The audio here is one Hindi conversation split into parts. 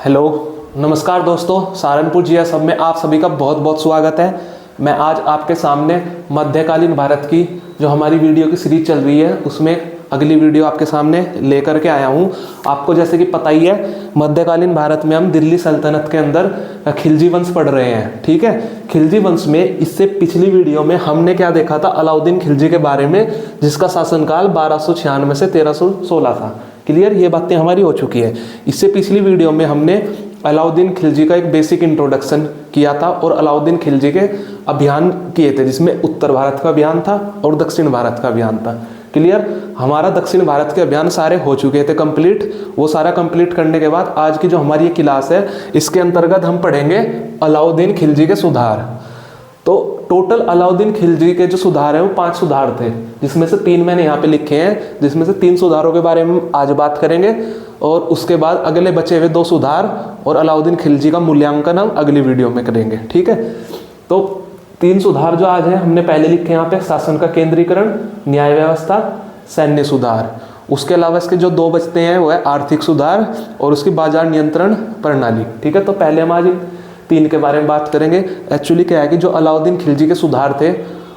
हेलो, नमस्कार दोस्तों। सहारनपुर जीएस हब में आप सभी का बहुत बहुत स्वागत है। मैं आज आपके सामने मध्यकालीन भारत की जो हमारी वीडियो की सीरीज चल रही है उसमें अगली वीडियो आपके सामने लेकर के आया हूँ। आपको जैसे कि पता ही है, मध्यकालीन भारत में हम दिल्ली सल्तनत के अंदर खिलजी वंश पढ़ रहे हैं। ठीक है, खिलजी वंश में इससे पिछली वीडियो में हमने क्या देखा था, अलाउद्दीन खिलजी के बारे में, जिसका शासनकाल 1296 से 1316 था। क्लियर, ये बातें हमारी हो चुकी है। इससे पिछली वीडियो में हमने अलाउद्दीन खिलजी का एक बेसिक इंट्रोडक्शन किया था और अलाउद्दीन खिलजी के अभियान किए थे, जिसमें उत्तर भारत का अभियान था और दक्षिण भारत का अभियान था। क्लियर, हमारा दक्षिण भारत के अभियान सारे हो चुके थे कंप्लीट। वो सारा कंप्लीट करने के बाद आज की जो हमारी ये क्लास है, इसके अंतर्गत हम पढ़ेंगे अलाउद्दीन खिलजी के सुधार। तो टोटल अलाउद्दीन खिलजी के जो सुधार हैं वो 5 सुधार थे, जिसमें से 3 मैंने यहाँ पे लिखे हैं, जिसमें से 3 सुधारों के बारे में आज बात करेंगे और उसके बाद अगले बचे हुए 2 सुधार और अलाउद्दीन खिलजी का मूल्यांकन हम अगली वीडियो में करेंगे। ठीक है, तो 3 सुधार जो आज हैं हमने पहले लिखे यहाँ पे, शासन का केंद्रीकरण, न्याय व्यवस्था, सैन्य सुधार। उसके अलावा इसके जो 2 बचते हैं वो है आर्थिक सुधार और उसकी बाजार नियंत्रण प्रणाली। ठीक है, तो पहले हम आज 3 के बारे में बात करेंगे। एक्चुअली क्या है कि जो अलाउद्दीन खिलजी के सुधार थे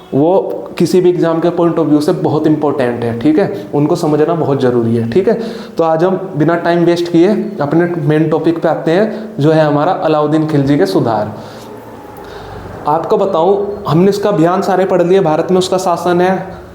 वो किसी भी एग्जाम के पॉइंट ऑफ व्यू से बहुत इंपॉर्टेंट है। ठीक है, उनको समझना बहुत जरूरी है। ठीक है, तो आज हम बिना टाइम वेस्ट किए अपने मेन टॉपिक पे आते हैं, जो है हमारा अलाउद्दीन खिलजी के सुधार। आपको बताऊं, हमने इसका अभियान सारे पढ़ लिए, भारत में उसका शासन है।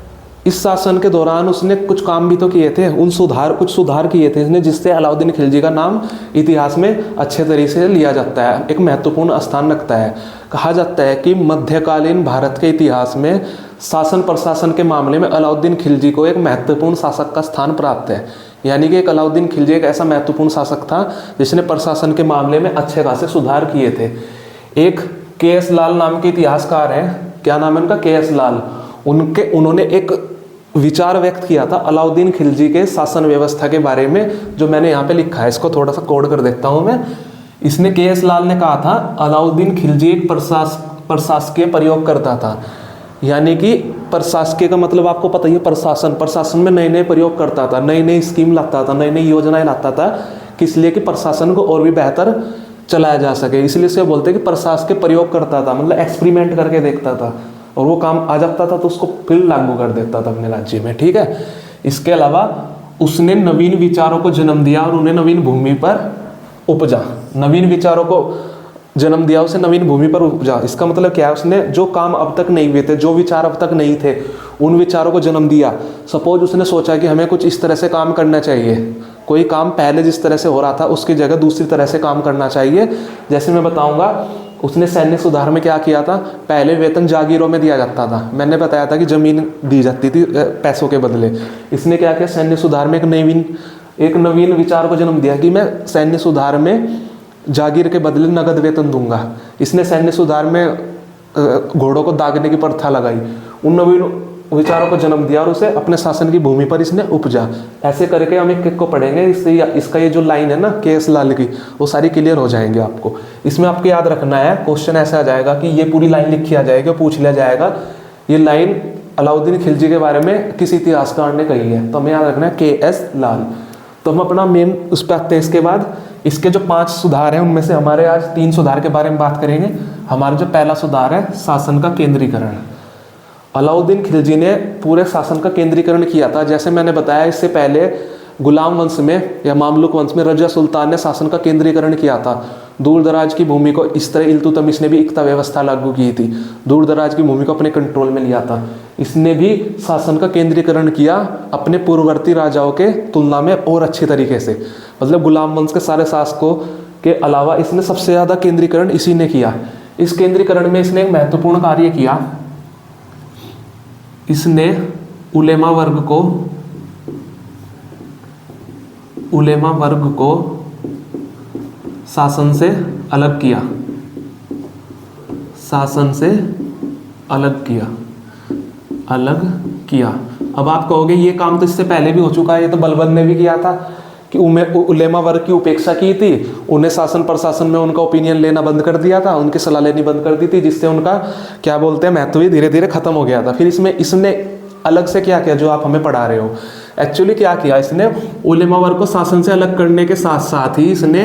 इस शासन के दौरान उसने कुछ काम भी तो किए थे, कुछ सुधार किए थे इसने, जिससे अलाउद्दीन खिलजी का नाम इतिहास में अच्छे तरीके से लिया जाता है, एक महत्वपूर्ण स्थान रखता है। कहा जाता है कि मध्यकालीन भारत के इतिहास में शासन प्रशासन के मामले में अलाउद्दीन खिलजी को एक महत्वपूर्ण शासक का स्थान प्राप्त है। यानी कि एक अलाउद्दीन खिलजी एक ऐसा महत्वपूर्ण शासक था जिसने प्रशासन के मामले में अच्छे खासे सुधार किए थे। एक के.एस. लाल नाम के इतिहासकार हैं, क्या नाम है उनका, के.एस. लाल। उन्होंने एक विचार व्यक्त किया था अलाउद्दीन खिलजी के शासन व्यवस्था के बारे में, जो मैंने यहाँ पे लिखा है। इसको थोड़ा सा कोड कर देता हूँ मैं। इसने के.एस. लाल ने कहा था अलाउद्दीन खिलजी एक प्रशासकीय प्रयोग करता था। यानी कि प्रशासकीय का मतलब आपको पता ही है, प्रशासन में नए नए प्रयोग करता था, नई नई स्कीम लाता था, नई नई योजनाएं लाता था, किस लिए कि प्रशासन को और भी बेहतर चलाया जा सके। इसलिए से बोलते हैं कि प्रशासकीय प्रयोग करता था, मतलब एक्सपेरिमेंट करके देखता था और वो काम आ जाता था तो उसको फिर लागू कर देता था अपने राज्य में। ठीक है, इसके अलावा उसने नवीन विचारों को जन्म दिया और उन्हें नवीन भूमि पर उपजा। नवीन विचारों को जन्म दिया, उसे नवीन भूमि पर उपजा। इसका मतलब क्या है, उसने जो काम अब तक नहीं हुए थे, जो विचार अब तक नहीं थे, उन विचारों को जन्म दिया। सपोज उसने सोचा कि हमें कुछ इस तरह से काम करना चाहिए, कोई काम पहले जिस तरह से हो रहा था उसकी जगह दूसरी तरह से काम करना चाहिए। जैसे मैं बताऊंगा, उसने सैन्य सुधार में क्या किया था, पहले वेतन जागीरों में दिया जाता था। मैंने बताया था कि जमीन दी जाती थी पैसों के बदले। इसने क्या किया, सैन्य सुधार में एक नवीन विचार को जन्म दिया कि मैं सैन्य सुधार में जागीर के बदले नगद वेतन दूंगा। इसने सैन्य सुधार में घोड़ों को दागने की प्रथा लगाई। उन नवीन विचारों को जन्म दिया और उसे अपने शासन की भूमि पर इसने उपजा। ऐसे करके हम एक को पढ़ेंगे, इससे इसका ये जो लाइन है ना के.एस. लाल की, वो सारी क्लियर हो जाएंगे आपको। इसमें आपको याद रखना है, क्वेश्चन ऐसा आ जाएगा कि ये पूरी लाइन लिखी आ जाएगी, पूछ लिया जाएगा ये लाइन अलाउद्दीन खिलजी के बारे में किस इतिहासकार ने कही है, तो हमें याद रखना है के.एस. लाल। तो हम अपना मेन उस पर आते हैं। इसके बाद इसके जो 5 सुधार हैं उनमें से हमारे आज 3 सुधार के बारे में बात करेंगे। हमारा जो पहला सुधार है, शासन का केंद्रीकरण। अलाउद्दीन खिलजी ने पूरे शासन का केंद्रीकरण किया था। जैसे मैंने बताया, इससे पहले गुलाम वंश में या मामलुक वंश में रजा सुल्तान ने शासन का केंद्रीकरण किया था। दूर दराज की भूमि को इस तरह इल्तुतमिश ने भी इक्ता व्यवस्था लागू की थी, दूर दराज की भूमि को अपने कंट्रोल में लिया था। इसने भी शासन का केंद्रीकरण किया अपने पूर्ववर्ती राजाओं के तुलना में और अच्छे तरीके से। मतलब गुलाम वंश के सारे शासकों के अलावा इसने सबसे ज़्यादा केंद्रीकरण इसी ने किया। इस केंद्रीकरण में इसने एक महत्वपूर्ण कार्य किया। इसने उलेमा वर्ग को शासन से अलग किया, शासन से अलग किया। अब आप कहोगे ये काम तो इससे पहले भी हो चुका है, ये तो बलबन ने भी किया था कि उलेमा वर्ग की उपेक्षा की थी, उन्हें शासन प्रशासन में उनका ओपिनियन लेना बंद कर दिया था, उनकी सलाह लेनी बंद कर दी थी, जिससे उनका क्या बोलते हैं महत्व ही धीरे धीरे खत्म हो गया था। फिर इसने अलग से क्या किया, जो आप हमें पढ़ा रहे हो, एक्चुअली क्या किया इसने, उलेमा वर्ग को शासन से अलग करने के साथ साथ ही इसने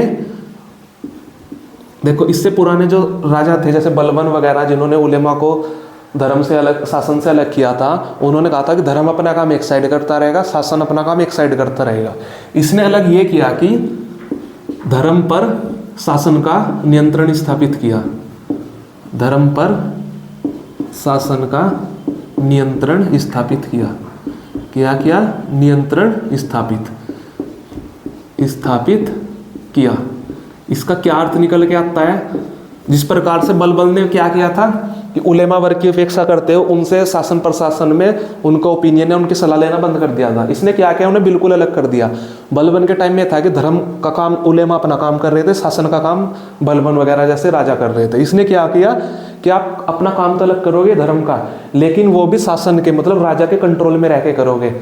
देखो इससे पुराने जो राजा थे जैसे बलबन वगैरह, जिन्होंने उलेमा को धर्म से अलग, शासन से अलग किया था, उन्होंने कहा था कि धर्म अपना काम एक साइड करता रहेगा, शासन अपना काम एक साइड करता रहेगा। इसने अलग ये किया कि धर्म पर शासन का नियंत्रण स्थापित किया, धर्म पर शासन का नियंत्रण स्थापित किया। क्या किया? नियंत्रण स्थापित किया। इसका क्या अर्थ निकल के आता है? जिस प्रकार से बलबन ने क्या किया था कि उलेमा वर्ग की उपेक्षा करते हो, उनसे शासन प्रशासन में उनका ओपिनियन है, उनकी सलाह लेना बंद कर दिया था। इसने क्या किया? उन्हें बिल्कुल अलग कर दिया। बलबन के टाइम में था कि धर्म का काम उलेमा अपना काम कर रहे थे, शासन का काम बलबन वगैरह जैसे राजा कर रहे थे। इसने क्या किया कि आप अपना काम तो अलग करोगे धर्म का, लेकिन वो भी शासन के मतलब राजा के कंट्रोल में रह के करोगे।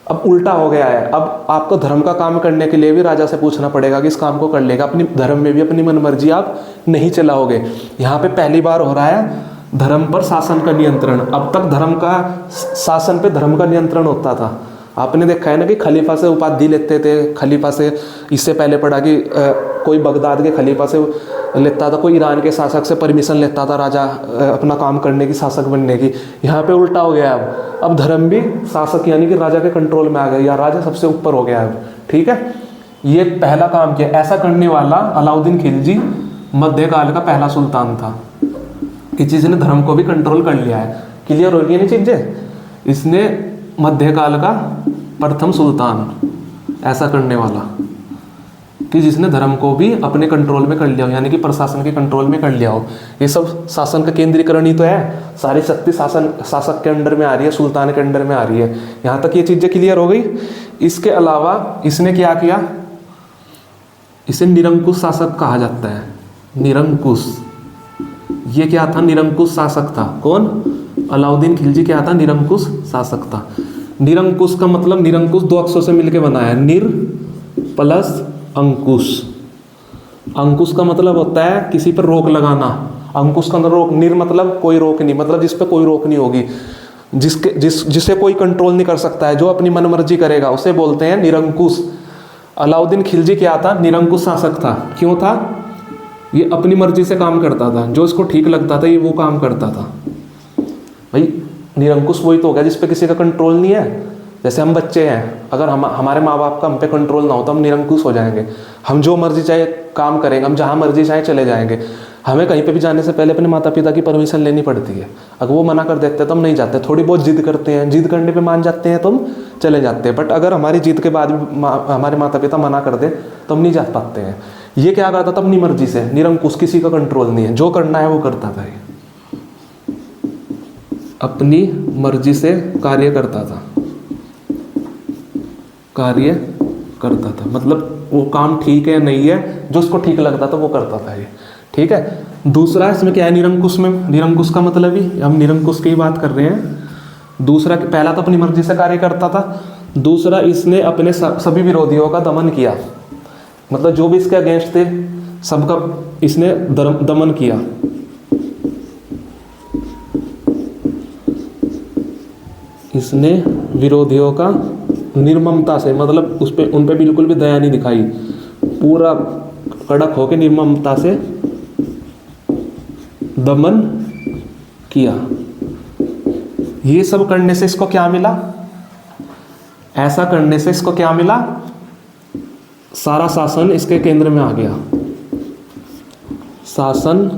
अब उल्टा हो गया है, अब आपको धर्म का काम करने के लिए भी राजा से पूछना पड़ेगा कि इस काम को कर लेगा, अपनी धर्म में भी अपनी मनमर्जी आप नहीं चलाओगे। यहाँ पे पहली बार हो रहा है धर्म पर शासन का नियंत्रण। अब तक धर्म का शासन पे धर्म का नियंत्रण होता था। आपने देखा है ना कि खलीफा से उपाधि लेते थे, खलीफा से, इससे पहले पढ़ा कि कोई बगदाद के खलीफा से लेता था, कोई ईरान के शासक से परमिशन लेता था राजा अपना काम करने की, शासक बनने की। यहाँ पे उल्टा हो गया। अब धर्म भी शासक यानी कि राजा के कंट्रोल में आ गया, या राजा सबसे ऊपर हो गया है। ठीक है, ये पहला काम किया। ऐसा करने वाला अलाउद्दीन खिलजी मध्यकाल का पहला सुल्तान था कि जिसने धर्म को भी कंट्रोल कर लिया है। क्लियर हो गई नहीं चीजें? इसने मध्यकाल का प्रथम सुल्तान, ऐसा करने वाला कि जिसने धर्म को भी अपने कंट्रोल में कर लिया हो, यानी कि प्रशासन के कंट्रोल में कर लिया हो। ये सब शासन का केंद्रीकरण ही तो है, सारी शक्ति शासक के अंडर में आ रही है, सुल्तान के अंडर में आ रही है। यहाँ तक ये चीजें क्लियर हो गई। इसके अलावा इसने क्या किया? इसे निरंकुश शासक कहा जाता है। निरंकुश, ये क्या था? निरंकुश शासक था। कौन? अलाउद्दीन खिलजी क्या था? निरंकुश शासक था। निरंकुश का मतलब, निरंकुश दो अक्षरों से मिलकर बना है, निर प्लस अंकुश। अंकुश का मतलब होता है किसी पर रोक लगाना। अंकुश का मतलब रोक, निर मतलब कोई रोक नहीं, मतलब जिस पे कोई रोक नहीं होगी, जिसे कोई कंट्रोल नहीं कर सकता है, जो अपनी मनमर्जी करेगा, उसे बोलते हैं निरंकुश। अलाउद्दीन खिलजी क्या था? निरंकुश शासक था। क्यों था? ये अपनी मर्जी से काम करता था, जो इसको ठीक लगता था ये वो काम करता था। भाई निरंकुश वही तो हो गया जिस पे किसी का कंट्रोल नहीं है। जैसे हम बच्चे हैं, अगर हमारे माँ बाप का हम पे कंट्रोल ना हो तो हम निरंकुश हो जाएंगे। हम जो मर्जी चाहे काम करेंगे, हम जहाँ मर्जी चाहे चले जाएंगे। हमें कहीं पे भी जाने से पहले अपने माता पिता की परमिशन लेनी पड़ती है। अगर वो मना कर देते हैं तो हम नहीं जाते, थोड़ी बहुत जिद करते हैं, जिद करने पे मान जाते हैं तो हम चले जाते हैं। बट अगर हमारी जिद के बाद भी हमारे माता पिता मना कर दे तो हम नहीं जा पाते हैं। ये क्या करता था? अपनी मर्जी से, निरंकुश, किसी का कंट्रोल नहीं है, जो करना है वो करता था। ये अपनी मर्जी से कार्य करता था, कार्य करता था, मतलब वो काम ठीक है नहीं है, जो उसको ठीक लगता था वो करता था ये। ठीक है। दूसरा इसमें क्या है? निरंकुश में, निरंकुश का मतलब ही, हम निरंकुश की ही बात कर रहे हैं। दूसरा, पहला तो अपनी मर्जी से कार्य करता था, दूसरा इसने अपने सभी विरोधियों का दमन किया, मतलब जो भी इसके अगेंस्ट थे सबका इसने दमन किया। इसने विरोधियों का निर्ममता से, मतलब उन पे बिल्कुल भी दया नहीं दिखाई, पूरा कड़क होकर निर्ममता से दमन किया। ये सब करने से इसको क्या मिला? ऐसा करने से इसको क्या मिला? सारा शासन इसके केंद्र में आ गया, शासन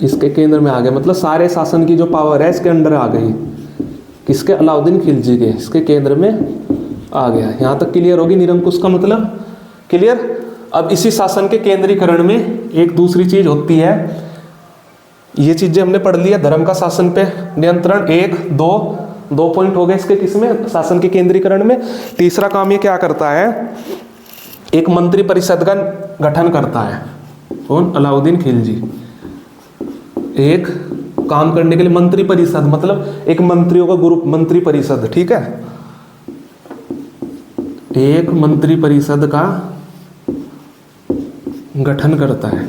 इसके केंद्र में आ गया, मतलब सारे शासन की जो पावर है इसके अंडर आ गई। किसके? अलाउद्दीन खिलजी के, इसके केंद्र में आ गया। यहाँ तक क्लियर होगी निरंकुश का मतलब? क्लियर। अब इसी शासन के केंद्रीकरण में एक दूसरी चीज होती है, ये चीजें हमने पढ़ ली है, धर्म का शासन पे नियंत्रण, 1 2 पॉइंट हो गए इसके, किसमें? शासन के केंद्रीकरण में। तीसरा काम ये क्या करता है? एक मंत्री परिषद का गठन करता है। कौन? अलाउद्दीन खिलजी। एक काम करने के लिए मंत्री परिषद, मतलब एक मंत्रियों का ग्रुप, मंत्री परिषद। ठीक है, एक मंत्री परिषद का गठन करता है,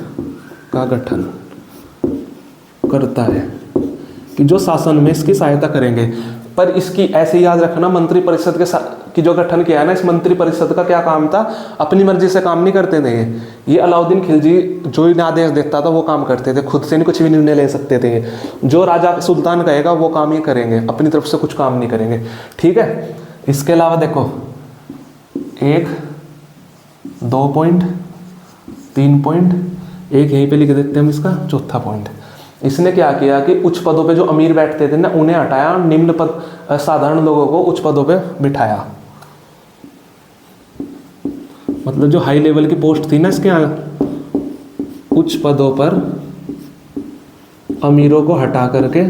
का गठन करता है कि जो शासन में इसकी सहायता करेंगे। पर इसकी ऐसे याद रखना, मंत्री परिषद कि जो गठन किया है ना इस मंत्री परिषद का क्या काम था, अपनी मर्जी से काम नहीं करते थे ये अलाउद्दीन खिलजी जो ही आदेश देता था वो काम करते थे, खुद से नहीं कुछ भी निर्णय ले सकते थे। जो राजा सुल्तान कहेगा वो काम ही करेंगे, अपनी तरफ से कुछ काम नहीं करेंगे, ठीक है। इसके अलावा देखो 1, 2 पॉइंट, 3 पॉइंट, एक यहीं पे लिख देते हैं हम इसका चौथा पॉइंट। इसने क्या किया कि उच्च पदों पे जो अमीर बैठते थे ना उन्हें हटाया, निम्न पद साधारण लोगों को उच्च पदों पे बिठाया। मतलब जो हाई लेवल की पोस्ट थी ना इसके यहाँ, उच्च पदों पर अमीरों को हटा करके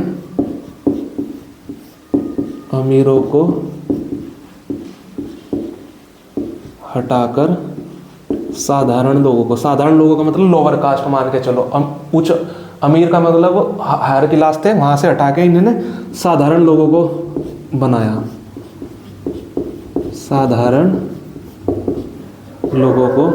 हटाकर साधारण लोगों का मतलब लोअर कास्ट मान के चलो, उच्च अमीर का मतलब हायर क्लास थे, वहाँ से हटा के इन्होंने साधारण लोगों को बनाया, साधारण लोगों को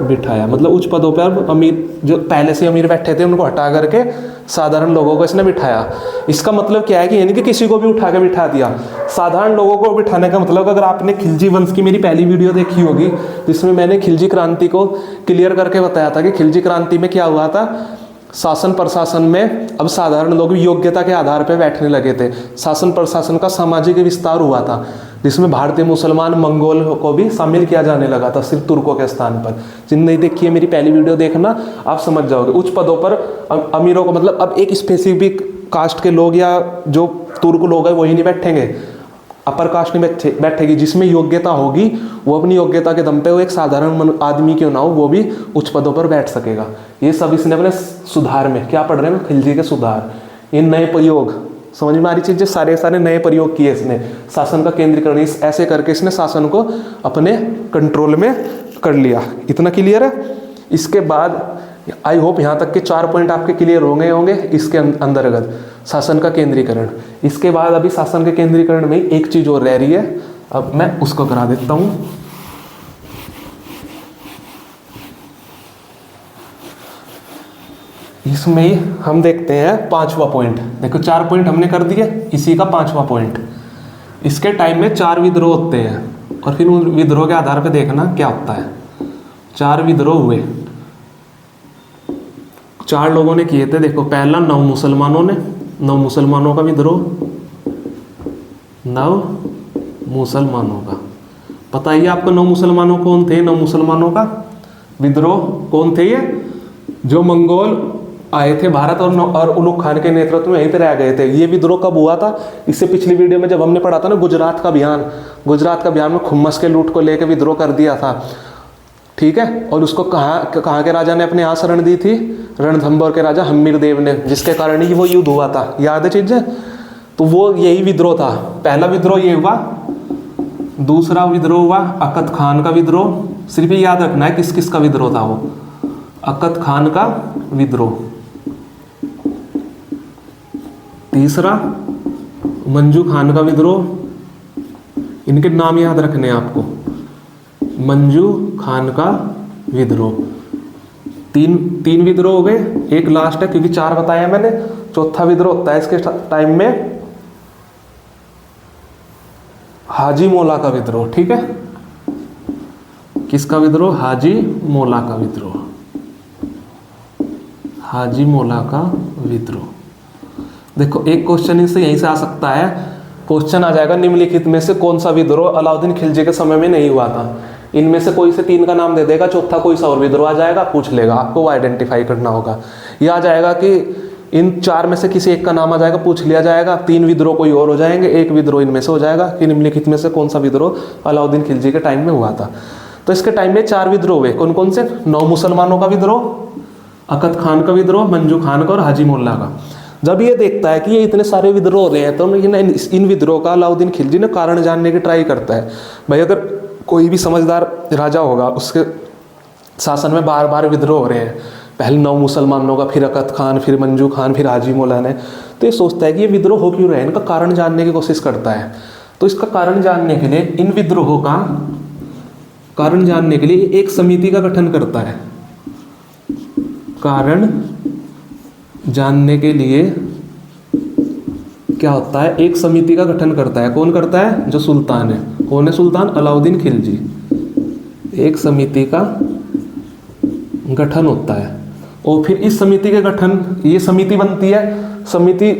बिठाया। मतलब उच्च पदों पर अब अमीर जो पहले से अमीर बैठे थे उनको हटा करके साधारण लोगों को इसने बिठाया। इसका मतलब क्या है कि यानी कि किसी को भी उठा के बिठा दिया। साधारण लोगों को बिठाने का मतलब, अगर आपने खिलजी वंश की मेरी पहली वीडियो देखी होगी जिसमें मैंने खिलजी क्रांति को क्लियर करके बताया था कि खिलजी क्रांति में क्या हुआ था, शासन प्रशासन में अब साधारण लोग योग्यता के आधार पर बैठने लगे थे। शासन प्रशासन का सामाजिक विस्तार हुआ था जिसमें भारतीय मुसलमान मंगोल को भी शामिल किया जाने लगा था, सिर्फ तुर्कों के स्थान पर। जिन नहीं देखी है मेरी पहली वीडियो देखना, आप समझ जाओगे। उच्च पदों पर अमीरों को मतलब अब एक स्पेसिफिक कास्ट के लोग या जो तुर्क लोग हैं वही नहीं बैठेंगे, अपर कास्ट नहीं बैठेगी। जिसमें योग्यता होगी वो अपनी योग्यता के दम पे वो एक साधारण आदमी क्यों ना हो वो भी उच्च पदों पर बैठ सकेगा। ये सब इसने अपने सुधार में क्या पढ़ रहे हैं, खिलजी के सुधार, ये नए प्रयोग, समझ में आ रही चीजें, सारे नए प्रयोग किए इसने। शासन का केंद्रीकरण ऐसे करके इसने शासन को अपने कंट्रोल में कर लिया। इतना क्लियर है। इसके बाद आई होप यहाँ तक के 4 पॉइंट आपके क्लियर होंगे इसके अंतर्गत शासन का केंद्रीकरण। इसके बाद अभी शासन के केंद्रीकरण में एक चीज और रह रही है, अब मैं उसको करा देता हूँ। इसमें ही हम देखते हैं 5वां पॉइंट। देखो 4 पॉइंट हमने कर दिए, इसी का 5वां पॉइंट। इसके टाइम में 4 विद्रोह होते हैं और फिर उन विद्रोह के आधार पर देखना क्या होता है। 4 विद्रोह हुए, 4 लोगों ने किए थे। देखो पहला नव मुसलमानों का विद्रोह, नव मुसलमानों का। बताइए आपको नव मुसलमानों कौन थे? नव मुसलमानों का विद्रोह कौन थे? ये जो मंगोल आए थे भारत और उलुग खान के नेतृत्व में यहीं पे रह गए थे। ये विद्रोह कब हुआ था? इससे पिछली वीडियो में जब हमने पढ़ा था ना गुजरात का अभियान में खुम्मस के लूट को लेकर विद्रोह कर दिया था, ठीक है। और उसको कहाँ के राजा ने अपने यहाँ शरण दी थी? रणथंभौर के राजा हम्मीर देव ने, जिसके कारण ही वो युद्ध हुआ था। याद है चीजें? तो वो यही विद्रोह था। पहला विद्रोह ये हुआ। दूसरा विद्रोह हुआ अकत खान का विद्रोह। सिर्फ ये याद रखना है किस किस का विद्रोह था वो, अकत खान का विद्रोह। तीसरा मंजू खान का विद्रोह। इनके नाम याद रखने हैं आपको, मंजू खान का विद्रोह। तीन विद्रोह हो गए, एक लास्ट है क्योंकि 4 बताया मैंने। चौथा विद्रोह होता है इसके टाइम में हाजी मौला का विद्रोह, ठीक है। किसका विद्रोह? हाजी मौला का विद्रोह। हाजी मौला का विद्रोह। देखो एक क्वेश्चन इनसे यहीं से आ सकता है। क्वेश्चन आ जाएगा निम्नलिखित में से कौन सा विद्रोह अलाउद्दीन खिलजी के समय में नहीं हुआ था? इनमें से कोई से 3 का नाम दे देगा, चौथा कोई सा और विद्रोह आ जाएगा, पूछ लेगा, आपको वो आइडेंटिफाई करना होगा। यह आ जाएगा कि इन 4 में से किसी एक का नाम आ जाएगा, पूछ लिया जाएगा। 3 विद्रोह कोई और हो जाएंगे, एक विद्रोह इनमें से हो जाएगा कि निम्नलिखित में से कौन सा विद्रोह अलाउद्दीन खिलजी के टाइम में हुआ था। तो इसके टाइम में 4 विद्रोह हुए। कौन कौन से? नौ मुसलमानों का विद्रोह, अकत खान का विद्रोह, मंजू खान का और हाजी मोल्ला का। जब ये देखता है कि ये इतने सारे विद्रोह हो रहे हैं तो इन विद्रोह का अलाउद्दीन खिलजी ने कारण जानने की ट्राई करता है। भाई अगर कोई भी समझदार राजा होगा, उसके शासन में बार बार विद्रोह हो रहे हैं, पहले नौ मुसलमानों का, फिर अकत खान, फिर मंजू खान, फिर हाजी मौला ने, तो ये सोचता है कि ये विद्रोह हो क्यों रहे हैं, इनका कारण जानने की कोशिश करता है। तो इसका कारण जानने के लिए, इन विद्रोहों का कारण जानने के लिए एक समिति का गठन करता है। कारण जानने के लिए क्या होता है, एक समिति का गठन करता है। कौन करता है? जो सुल्तान है। कौन है सुल्तान? अलाउद्दीन खिलजी। एक समिति का गठन होता है और फिर इस समिति के गठन, ये समिति बनती है, समिति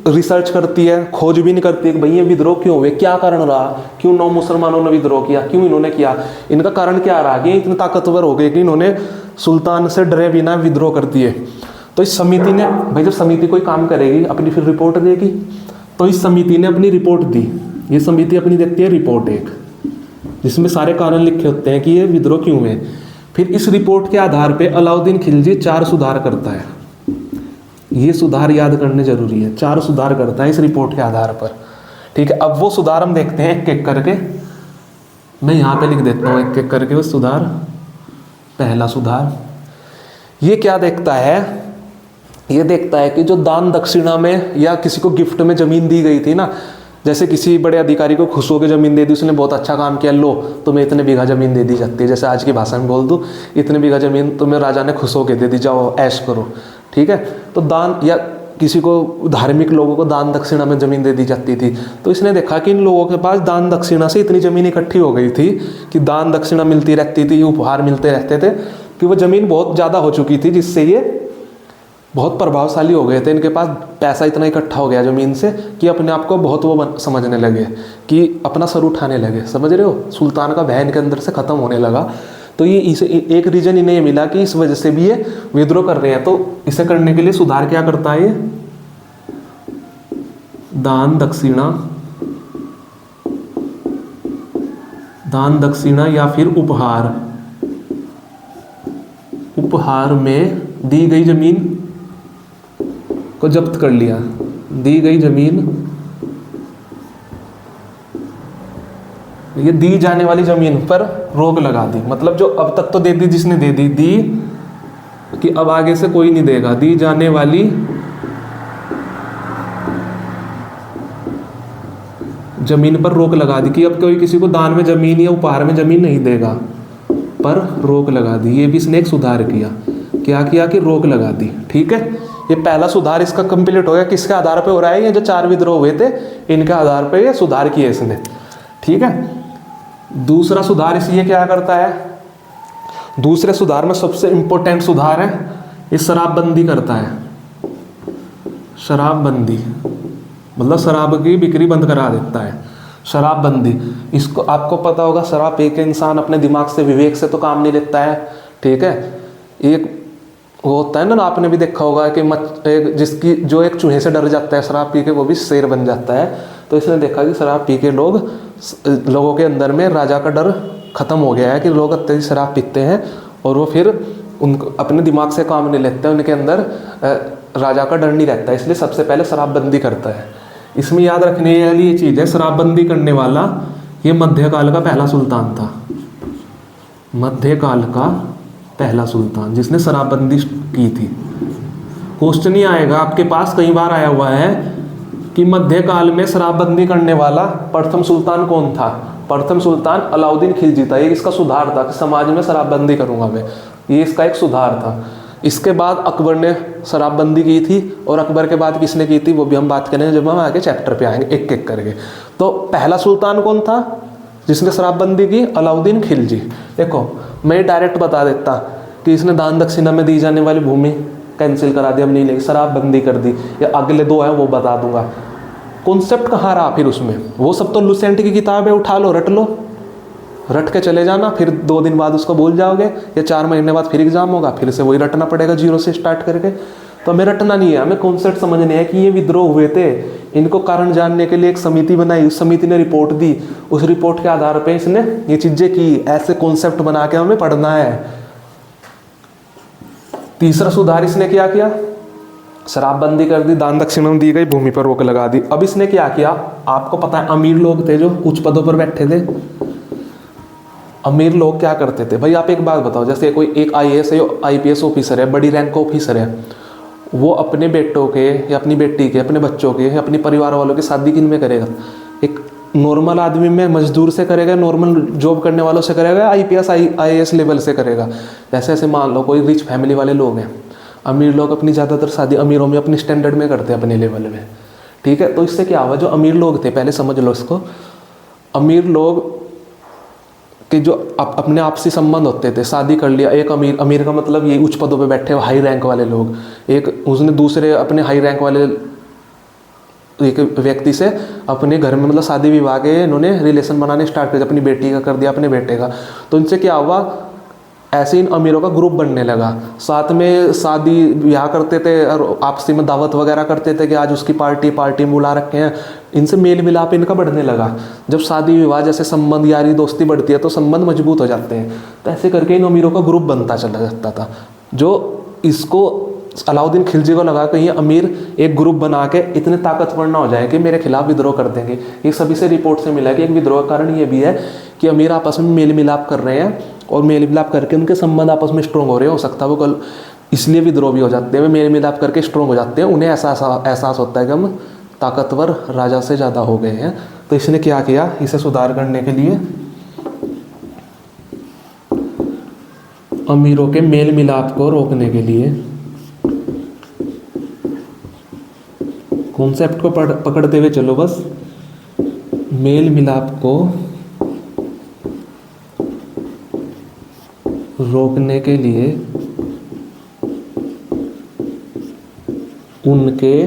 रिसर्च करती है, खोजबीन करती है कि भाई ये विद्रोह क्यों हुए, क्या कारण रहा, क्यों 9 मुसलमानों ने विद्रोह किया, क्यों इन्होंने किया, इनका कारण क्या रहा कि इतने ताकतवर हो गए कि इन्होंने सुल्तान से डरे बिना विद्रोह कर दिए। तो इस समिति ने, भाई जब समिति कोई काम करेगी अपनी फिर रिपोर्ट देगी, तो इस समिति ने अपनी रिपोर्ट दी। ये समिति अपनी देखती है रिपोर्ट एक, जिसमें सारे कारण लिखे होते हैं कि ये विद्रोह क्यों हुए। फिर इस रिपोर्ट के आधार पे अलाउद्दीन खिलजी 4 सुधार करता है। ये सुधार याद करने जरूरी है। 4 सुधार करता है इस रिपोर्ट के आधार पर। ठीक है, अब वो सुधार हम देखते हैं एक एक करके। मैं यहाँ पे लिख देता हूँ एक एक करके वो सुधार। पहला सुधार ये क्या देखता है, ये देखता है कि जो दान दक्षिणा में या किसी को गिफ्ट में जमीन दी गई थी ना, जैसे किसी बड़े अधिकारी को खुश होकर जमीन दे दी, उसने बहुत अच्छा काम किया, लो तुम्हें इतने बीघा जमीन दे दी जाती है। जैसे आज की भाषा में बोल दूँ, इतने बीघा जमीन तुम्हें राजा ने खुश होकर दे दी, जाओ ऐश करो। ठीक है, तो दान, या किसी को धार्मिक लोगों को दान दक्षिणा में ज़मीन दे दी जाती थी। तो इसने देखा कि इन लोगों के पास दान दक्षिणा से इतनी ज़मीन इकट्ठी हो गई थी कि दान दक्षिणा मिलती रहती थी, उपहार मिलते रहते थे, कि वो ज़मीन बहुत ज़्यादा हो चुकी थी, जिससे ये बहुत प्रभावशाली हो गए थे। इनके पास पैसा इतना इकट्ठा हो गया ज़मीन से कि अपने आप को बहुत वो समझने लगे, कि अपना सर उठाने लगे। समझ रहे हो, सुल्तान का भय इनके अंदर से ख़त्म होने लगा। तो ये इसे एक रीजन इन्हें ये मिला कि इस वजह से भी ये विद्रोह कर रहे हैं। तो इसे करने के लिए सुधार क्या करता है ये, दान दक्षिणा या फिर उपहार में दी गई जमीन को जब्त कर लिया। दी गई जमीन, ये दी जाने वाली जमीन पर रोक लगा दी। मतलब जो अब तक तो दे दी, जिसने दे दी कि अब आगे से कोई नहीं देगा। दी जाने वाली जमीन पर रोक लगा दी कि अब कोई किसी को दान में जमीन या उपहार में जमीन नहीं देगा, पर रोक लगा दी। ये भी इसने एक सुधार किया। क्या किया कि रोक लगा दी। ठीक है, ये पहला सुधार इसका कंप्लीट हो गया। किसके आधार पे हो रहा है? ये जो 4 विद्रोह हुए थे इनके आधार पे ये सुधार किए इसने। ठीक है, दूसरा सुधार ये क्या करता है? दूसरे सुधार में सबसे इंपॉर्टेंट सुधार है, ये शराबबंदी करता है। शराबबंदी मतलब शराब की बिक्री बंद करा देता है। शराबबंदी, इसको आपको पता होगा, शराब पी के इंसान अपने दिमाग से, विवेक से तो काम नहीं लेता है। ठीक है, एक वो होता है ना, आपने भी देखा होगा कि जिसकी जो एक चूहे से डर जाता है शराब पी के, वो भी शेर बन जाता है। तो इसने देखा कि शराब पी के लोगों के अंदर में राजा का डर खत्म हो गया है, कि लोग अत्यधिक शराब पीते हैं और वो फिर उनको अपने दिमाग से काम नहीं लेते, उनके अंदर राजा का डर नहीं रहता। इसलिए सबसे पहले शराबबंदी करता है। इसमें याद रखने वाली ये चीज़ है, शराबबंदी करने वाला ये मध्यकाल का पहला सुल्तान था। मध्यकाल का पहला सुल्तान जिसने शराबबंदी की थी। क्वेश्चन ही आएगा आपके पास, कई बार आया हुआ है कि मध्यकाल में शराबबंदी करने वाला प्रथम सुल्तान कौन था? प्रथम सुल्तान अलाउद्दीन खिलजी था। ये इसका सुधार था कि समाज में शराबबंदी करूंगा मैं, ये इसका एक सुधार था। इसके बाद अकबर ने शराबबंदी की थी, और अकबर के बाद किसने की थी वो भी हम बात करेंगे जब हम आगे चैप्टर पे आएंगे एक एक करके। तो पहला सुल्तान कौन था जिसने शराबबंदी की? अलाउद्दीन खिलजी। देखो मैं डायरेक्ट बता देता कि इसने दान दक्षिणा में दी जाने वाली भूमि कैंसिल करा दी, अब नहीं लेगी, शराबबंदी कर दी। या अगले 2 है वो बता दूंगा। कॉन्सेप्ट कहाँ रहा फिर उसमें? वो सब तो लुसेंट की किताब है, उठा लो, रट लो, रट के चले जाना, फिर 2 दिन बाद उसको भूल जाओगे, या 4 महीने बाद फिर एग्जाम होगा, फिर से वही रटना पड़ेगा जीरो से स्टार्ट करके। तो हमें रटना नहीं है, हमें कॉन्सेप्ट समझने हैं कि ये विद्रोह हुए थे, इनको कारण जानने के लिए एक समिति बनाई, उस समिति ने रिपोर्ट दी, उस रिपोर्ट के आधार पर इसने ये चीज़ें की। ऐसे कॉन्सेप्ट बना के हमें पढ़ना है। तीसरा सुधार इसने क्या किया? शराबबंदी कर दी, दान दक्षिणा दी गई, भूमि पर रोक लगा दी। अब इसने क्या किया? आपको पता है अमीर लोग थे जो उच्च पदों पर बैठे थे। अमीर लोग क्या करते थे? भाई आप एक बात बताओ, जैसे कोई एक IAS है, IPS ऑफिसर है, बड़ी रैंक का ऑफिसर है, वो अपने बेटों के या अपनी बेटी के, अपने बच्चों के या अपने परिवार वालों की शादी किन में करेगा? एक नॉर्मल आदमी में, मजदूर से करेगा, नॉर्मल जॉब करने वालों से करेगा, IPS IAS लेवल से करेगा। जैसे ऐसे मान लो कोई रिच फैमिली वाले लोग हैं, अमीर लोग अपनी ज़्यादातर शादी अमीरों में अपनी स्टैंडर्ड में करते हैं, अपने लेवल में। ठीक है। तो इससे क्या हुआ, जो अमीर लोग थे, पहले समझ लो इसको, अमीर लोग कि जो अपने आपसी संबंध होते थे, शादी कर लिया, एक अमीर, अमीर का मतलब ये उच्च पदों पे बैठे हुए हाई रैंक वाले लोग, एक उसने दूसरे अपने हाई रैंक वाले एक व्यक्ति से अपने घर में मतलब शादी विवाह के इन्होंने रिलेशन बनाने स्टार्ट कर दिया, अपनी बेटी का कर दिया, अपने बेटे का। तो इनसे क्या हुआ, ऐसे इन अमीरों का ग्रुप बनने लगा, साथ में शादी ब्याह करते थे और आपसी में दावत वगैरह करते थे कि आज उसकी पार्टी में बुला रखे हैं। इनसे मेल मिलाप इनका बढ़ने लगा। जब शादी विवाह जैसे संबंध, यारी दोस्ती बढ़ती है तो संबंध मजबूत हो जाते हैं। तो ऐसे करके इन अमीरों का ग्रुप बनता चला जाता था, जो इसको अलाउद्दीन खिलजी को लगा कि ये अमीर एक ग्रुप बना के इतने ताकतवर ना हो जाए कि मेरे खिलाफ विद्रोह कर देंगे। ये सभी से रिपोर्ट से मिला कि एक विद्रोह का कारण ये भी है कि अमीर आपस में मेल मिलाप कर रहे हैं और मेल मिलाप करके उनके संबंध आपस में स्ट्रॉन्ग हो रहे हैं। हो सकता है वो कल इसलिए विद्रोह भी हो जाते हैं, वे मेल मिलाप करके स्ट्रॉन्ग हो जाते हैं। उन्हें एहसास होता है कि हम ताकतवर राजा से ज़्यादा हो गए हैं। तो इसने क्या किया, इसे सुधार करने के लिए अमीरों के मेल मिलाप को रोकने के लिए कॉन्सेप्ट को पकड़ते हुए चलो बस, मेल मिलाप को रोकने के लिए उनके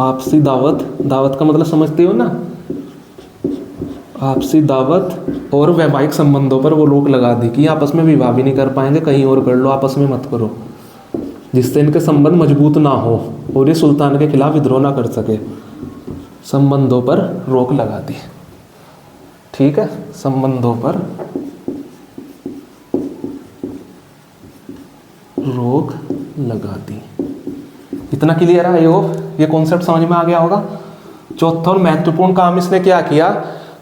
आपसी दावत का मतलब समझते हो ना, आपसी दावत और वैवाहिक संबंधों पर वो रोक लगा दी कि आपस में विवाह भी नहीं कर पाएंगे, कहीं और कर लो, आपस में मत करो, जिससे इनके संबंध मजबूत ना हो और ये सुल्तान के खिलाफ विद्रोह ना कर सके। संबंधों पर रोक लगा दी, ठीक है, संबंधों पर रोक लगा दी। इतना क्लियर है, ये कॉन्सेप्ट समझ में आ गया होगा। चौथा और महत्वपूर्ण काम इसने क्या किया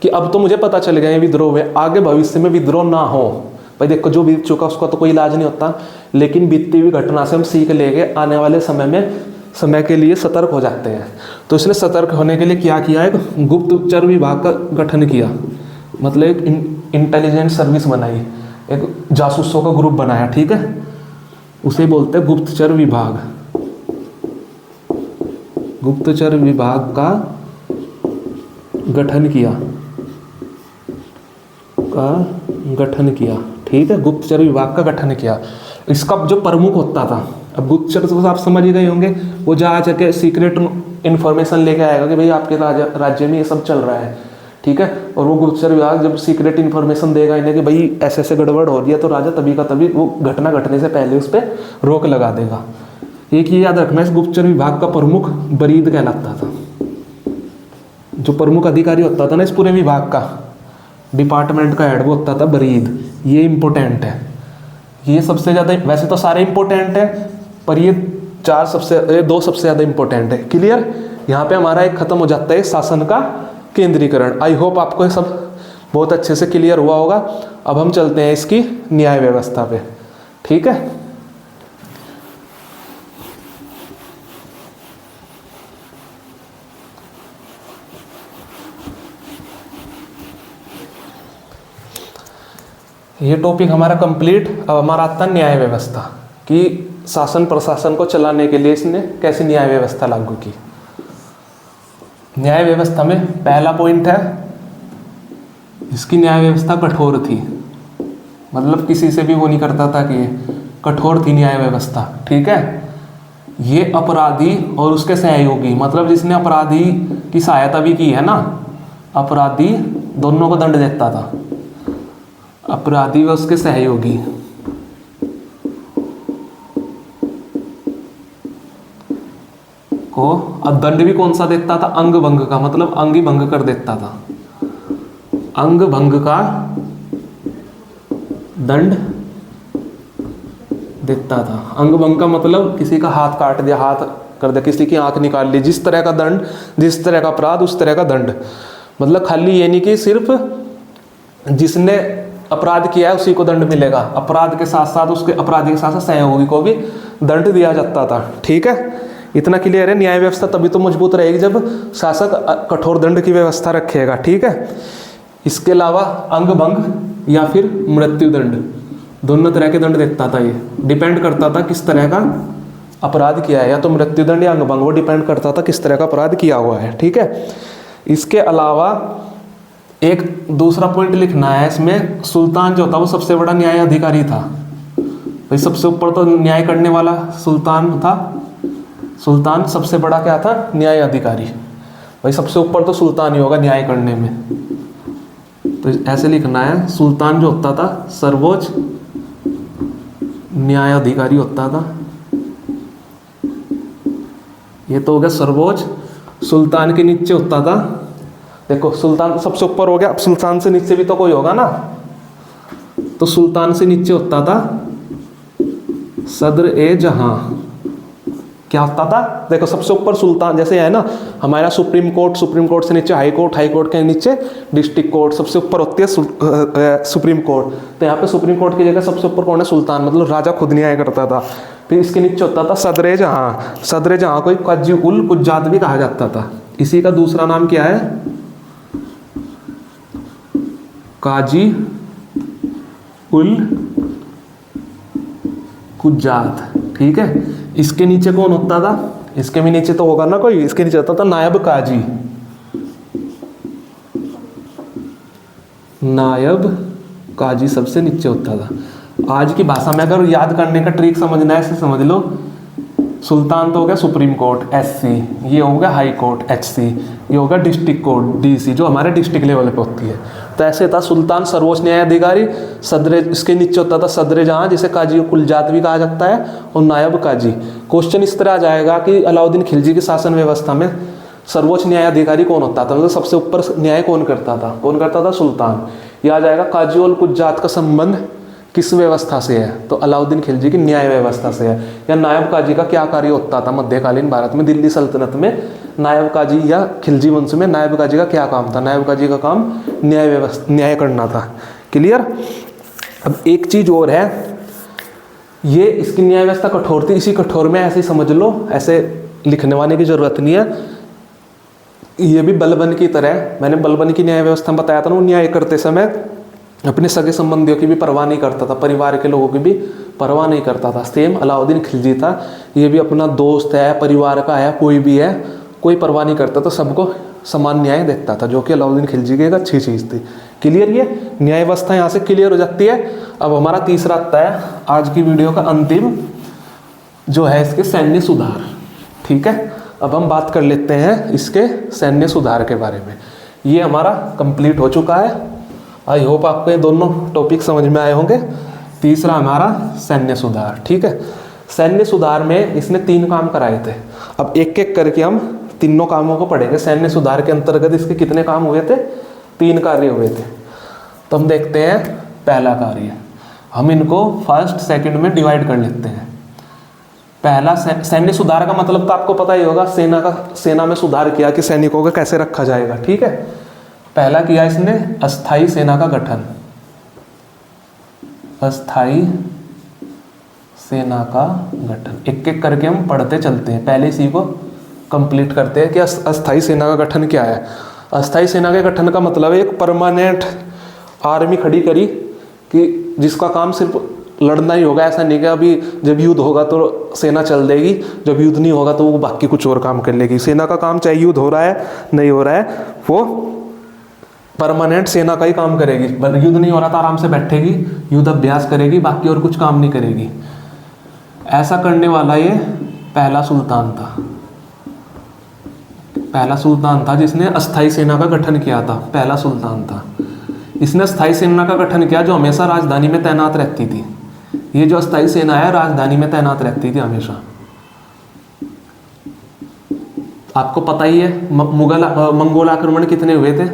कि अब तो मुझे पता चल गया ये विद्रोह हुए, आगे भविष्य में विद्रोह ना हो। भाई देखो, जो बीत चुका उसका तो कोई इलाज नहीं होता, लेकिन बीतती हुई घटना से हम सीख लेके आने वाले समय के लिए सतर्क हो जाते हैं। तो इसने सतर्क होने के लिए क्या किया, एक गुप्तचर विभाग का गठन किया, मतलब एक इंटेलिजेंस सर्विस बनाई, एक जासूसों का ग्रुप बनाया, ठीक है, उसे बोलते हैं गुप्तचर विभाग। गुप्तचर विभाग का गठन किया, ठीक है, गुप्तचर विभाग का गठन किया। इसका जो प्रमुख होता था, अब गुप्तचर तो आप समझ ही गए होंगे, वो जा जाके सीक्रेट इन्फॉर्मेशन लेके आएगा कि भाई आपके राज्य में ये सब चल रहा है, ठीक है, और वो गुप्तचर विभाग जब सीक्रेट इन्फॉर्मेशन देगा इन्हें कि भाई ऐसे ऐसे गड़बड़ हो रही है, तो राजा तभी का तभी वो घटना घटने से पहले उस पर रोक लगा देगा। एक ही याद रखना, इस गुप्तचर विभाग का प्रमुख बरीद कहलाता था। जो प्रमुख अधिकारी होता था ना इस पूरे विभाग का, डिपार्टमेंट का हेड, वो होता था बरीद। ये इंपॉर्टेंट है, ये सबसे ज़्यादा, वैसे तो सारे इंपॉर्टेंट है पर ये दो सबसे ज़्यादा इंपॉर्टेंट है। क्लियर, यहाँ पे हमारा एक खत्म हो जाता है शासन का केंद्रीकरण। आई होप आपको ये सब बहुत अच्छे से क्लियर हुआ होगा। अब हम चलते हैं इसकी न्याय व्यवस्था पे, ठीक है। ये टॉपिक हमारा कंप्लीट। अब हमारा आता है न्याय व्यवस्था कि शासन प्रशासन को चलाने के लिए इसने कैसी न्याय व्यवस्था लागू की। न्याय व्यवस्था में पहला पॉइंट है, इसकी न्याय व्यवस्था कठोर थी, मतलब किसी से भी वो नहीं करता था कि कठोर थी न्याय व्यवस्था, ठीक है। ये अपराधी और उसके सहयोगी, मतलब जिसने अपराधी की सहायता भी की है ना, अपराधी दोनों को दंड देता था, अपराधी व उसके सहयोगी को। अब दंड भी कौन सा देता था, अंग भंग का, मतलब अंग ही भंग कर देता था, अंग भंग का दंड देता था। अंग भंग का मतलब किसी का हाथ काट दिया, हाथ कर दिया, किसी की आंख निकाल ली, जिस तरह का दंड, जिस तरह का अपराध उस तरह का दंड। मतलब खाली ये नहीं कि सिर्फ जिसने अपराध किया है उसी को दंड मिलेगा, अपराध के साथ साथ उसके अपराधी के साथ साथ सहयोगी को भी दंड दिया जाता था, ठीक है। इतना क्लियर है। न्याय व्यवस्था तभी तो मजबूत रहेगी जब शासक कठोर दंड की व्यवस्था रखेगा, ठीक है। इसके अलावा अंग भंग या फिर मृत्यु दंड, दोनों तरह के दंड देता था। ये डिपेंड करता था किस तरह का अपराध किया है या तो मृत्युदंड या अंगभंग, वो डिपेंड करता था किस तरह का अपराध किया हुआ है। ठीक है, इसके अलावा एक दूसरा पॉइंट लिखना है इसमें, सुल्तान जो था वो सबसे बड़ा न्याय अधिकारी था। भाई सबसे ऊपर तो न्याय करने वाला सुल्तान था, सुल्तान सबसे बड़ा क्या था, न्याय अधिकारी। भाई सबसे ऊपर तो सुल्तान ही होगा न्याय करने में, तो ऐसे लिखना है, सुल्तान जो होता था सर्वोच्च न्याय अधिकारी होता था। ये तो हो गया सर्वोच्च, सुल्तान के नीचे होता था, देखो सुल्तान सबसे ऊपर हो गया, अब सुल्तान से नीचे भी तो कोई होगा ना, तो सुल्तान से नीचे होता था सदर ए जहां। क्या होता था, देखो सबसे ऊपर सुल्तान, जैसे है ना हमारा सुप्रीम कोर्ट, सुप्रीम कोर्ट से नीचे हाई कोर्ट, हाई कोर्ट के नीचे डिस्ट्रिक्ट कोर्ट, सबसे ऊपर होती है सुप्रीम कोर्ट। तो यहाँ पे सुप्रीम कोर्ट की जगह सबसे ऊपर कौन है, सुल्तान, मतलब राजा खुद न्याय करता था। फिर इसके नीचे होता था सदर जहां, सदर जहां को काजी उल कुज्जात भी कहा जाता था। इसी का दूसरा नाम क्या है, काजी उल कुज्जात। ठीक है, इसके नीचे कौन होता था, इसके भी नीचे तो होगा ना कोई, इसके नीचे होता था नायब काजी, नायब काजी सबसे नीचे होता था। आज की भाषा में अगर याद करने का ट्रिक समझना है, ऐसे समझ लो, सुल्तान तो हो गया सुप्रीम कोर्ट एससी, ये हो गया हाई कोर्ट एचसी, ये होगा डिस्ट्रिक्ट कोर्ट डीसी, जो हमारे डिस्ट्रिक्ट लेवल पे होती है। तो ऐसे था सुल्तान सर्वोच्च न्यायाधिकारी, सदर, इसके नीचे होता था सदर जहां, जिसे काजी कुलजात भी कहा जाता है, और नायब काजी। क्वेश्चन इस तरह आ जाएगा कि अलाउद्दीन खिलजी की शासन व्यवस्था में सर्वोच्च न्यायाधिकारी कौन होता था, मतलब सबसे ऊपर न्याय कौन करता था, कौन करता था, सुल्तान। यह आ जाएगा काजी और कुज्जात का संबंध किस व्यवस्था से है, तो अलाउद्दीन खिलजी की न्याय व्यवस्था से है। या नायब काजी का क्या कार्य होता था मध्यकालीन भारत में, दिल्ली सल्तनत में नायब काजी या खिलजी वंश में नायब काजी का क्या काम था, नायब काजी का काम न्याय व्यवस्था, न्याय करना था। क्लियर। अब एक चीज और है, ये इसकी न्याय व्यवस्था कठोर थी, इसी कठोर में ऐसे समझ लो, ऐसे लिखने वाले की जरूरत नहीं है, ये भी बलबन की तरह, मैंने बलबन की न्याय व्यवस्था बताया था ना, वो न्याय करते समय अपने सगे संबंधियों की भी परवाह नहीं करता था, परिवार के लोगों की भी परवाह नहीं करता था। सेम अलाउद्दीन खिलजी था, ये भी अपना दोस्त है, परिवार का है, कोई भी है, कोई परवाह नहीं करता था, सबको समान न्याय देता था, जो कि अलाउद्दीन खिलजी की एक अच्छी चीज़ थी। क्लियर, ये न्याय व्यवस्था यहाँ से क्लियर हो जाती है। अब हमारा तीसरा आता है आज की वीडियो का अंतिम, जो है इसके सैन्य सुधार। ठीक है, अब हम बात कर लेते हैं इसके सैन्य सुधार के बारे में। ये हमारा कंप्लीट हो चुका है। आई होप आपको ये दोनों टॉपिक समझ में आए होंगे। तीसरा हमारा सैन्य सुधार। ठीक है, सैन्य सुधार में इसने 3 काम कराए थे। अब एक एक करके हम तीनों कामों को पढ़ेंगे। सैन्य सुधार के अंतर्गत इसके कितने काम हुए थे, 3 कार्य हुए थे। तो हम देखते हैं पहला कार्य, हम इनको फर्स्ट सेकंड में डिवाइड कर लेते हैं। पहला सैन्य सुधार का मतलब तो आपको पता ही होगा, सेना में सुधार किया कि सैनिकों को कैसे रखा जाएगा। ठीक है, पहला किया इसने अस्थाई सेना का गठन, अस्थाई सेना का गठन। एक एक करके हम पढ़ते चलते हैं, पहले इसी को कंप्लीट करते हैं कि अस्थाई सेना का गठन क्या है। अस्थाई सेना के गठन का मतलब है एक परमानेंट आर्मी खड़ी करी कि जिसका काम सिर्फ लड़ना ही होगा। ऐसा नहीं कि अभी जब युद्ध होगा तो सेना चल देगी, जब युद्ध नहीं होगा तो वो बाकी कुछ और काम कर लेगी। सेना का काम चाहे युद्ध हो रहा है नहीं हो रहा है, वो परमानेंट सेना का ही काम करेगी। युद्ध नहीं हो रहा तो आराम से बैठेगी, युद्ध अभ्यास करेगी, बाकी और कुछ काम नहीं करेगी। ऐसा करने वाला ये पहला सुल्तान था, पहला सुल्तान था जिसने अस्थाई सेना का गठन किया था। पहला सुल्तान था, इसने अस्थाई सेना का गठन किया जो हमेशा राजधानी में तैनात रहती थी। ये जो अस्थाई सेना है राजधानी में तैनात रहती थी हमेशा। आपको पता ही है मंगोल आक्रमण कितने हुए थे,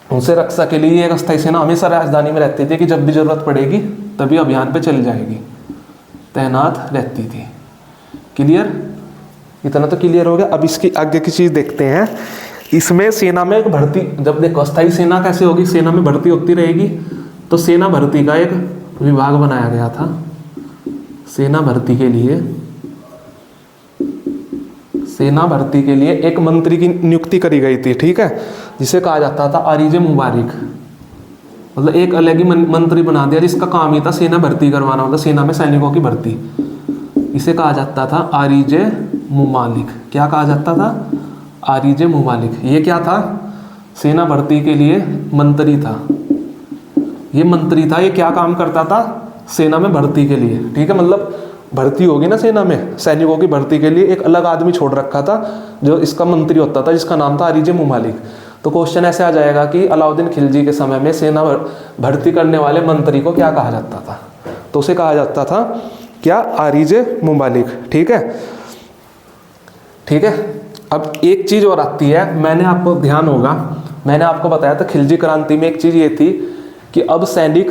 उनसे रक्षा के लिए एक अस्थाई सेना हमेशा राजधानी में रहती थी कि जब भी जरूरत पड़ेगी तभी अभियान पे चली जाएगी, तैनात रहती थी। क्लियर, इतना तो क्लियर हो गया। अब इसकी आगे की चीज देखते हैं। इसमें सेना में एक भर्ती, जब देखो अस्थाई सेना कैसे होगी, सेना में भर्ती होती रहेगी, तो सेना भर्ती का एक विभाग बनाया गया था। सेना भर्ती के लिए, सेना भर्ती के लिए एक मंत्री की नियुक्ति करी गई थी। ठीक है, जिसे कहा जाता था आरिज मुबारिक, मतलब एक अलग ही मंत्री बना दिया जिसका काम ही था सेना भर्ती करवाना, मतलब सेना में सैनिकों की भर्ती। इसे कहा जाता था आरिजे मुमालिक। क्या कहा जाता था? आरिजे मुमालिक। ये क्या था? सेना भर्ती के लिए मंत्री था। ये मंत्री था। ये क्या काम करता था? सेना में भर्ती के लिए। ठीक है, मतलब भर्ती होगी ना सेना में, सैनिकों की भर्ती के लिए एक अलग आदमी छोड़ रखा था जो इसका मंत्री होता था, जिसका नाम था आरिजे मुमालिक। तो क्वेश्चन ऐसे आ जाएगा कि अलाउद्दीन खिलजी के समय में सेना भर्ती करने वाले मंत्री को क्या कहा जाता था? तो उसे कहा जाता था क्या? आरिजे मुमालिक। ठीक है, ठीक है। अब एक चीज और आती है, मैंने आपको ध्यान होगा, मैंने आपको बताया था खिलजी क्रांति में एक चीज ये थी कि अब सैनिक,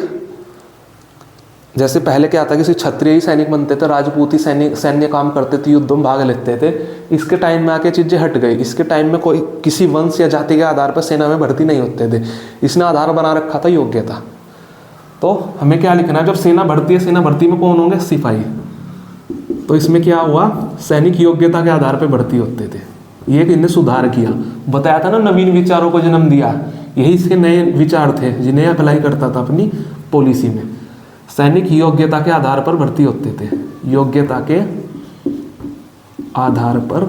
जैसे पहले क्या था कि सिर्फ क्षत्रिय ही सैनिक बनते थे, राजपूत ही सैन्य काम करते थे, युद्धों में भाग लेते थे। इसके टाइम में आके चीजें हट गई। इसके टाइम में कोई किसी वंश या जाति के आधार पर सेना में भर्ती नहीं होते थे। इसने आधार बना रखा था योग्यता। तो हमें क्या लिखना है? जब सेना भर्ती है, सेना भर्ती में कौन होंगे? सिपाही। तो इसमें क्या हुआ? सैनिक योग्यता के आधार पर भर्ती होते थे। ये इनने सुधार किया। बताया था ना, नवीन विचारों को जन्म दिया। यही इसके नए विचार थे जिन्हें अप्लाई करता था अपनी पॉलिसी में। सैनिक योग्यता के आधार पर भर्ती होते थे। योग्यता के आधार पर